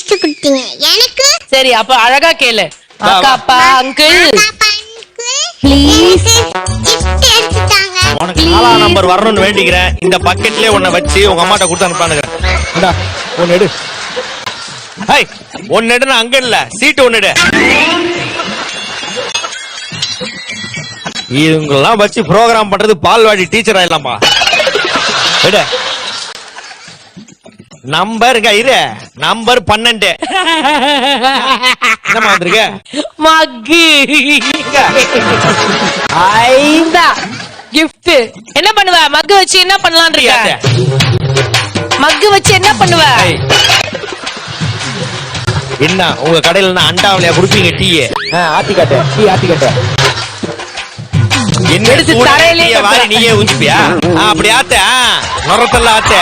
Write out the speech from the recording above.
Gift கொடுத்தீங்க எனக்கு. சரி அப்ப அழகா கேளு. அக்கா அப்பா அங்கிள் ப்ளீஸ் கிஃப்ட் எடுத்துட்டாங்க. உனக்கு 4ஆம் நம்பர் வரணும்னு வேண்டிக்கிறேன். இந்த பக்கெட்லயே உன்னை வச்சு உங்க அம்மாட்ட கொடுத்து அனுப்பானுக்கிறேன். இந்தா ஒன்னு எடு. ஹை ஒன்னு எடுனா அங்க இல்ல, சீட்டு ஒன்னு எடு. இவங்கெல்லாம் வச்சு ப்ரோக்ராம் பண்றது பால்வாடி டீச்சர் ஆயிடலாமா? எடு. நம்பருங்க இரு. நம்பர் 12. என்னமா வந்திருக்க? மக்கு ஐந்தா கிஃப்ட். என்ன பண்ணுவ? மக்கு வச்சு என்ன பண்ணலாம் இருக்க? மக்கு வச்சு என்ன பண்ணுவ? என்ன உங்க கடையில அண்டாவிலையா குடுப்பீங்க டீ? ஆத்தி காட்ட டீ ஆத்தி காட்ட. என்ன எடுத்து தரையிலேயே வாரி நீயே ஊத்திப்பியா? அப்படி ஆத்த நொரத்தெல்லாம் ஆத்த.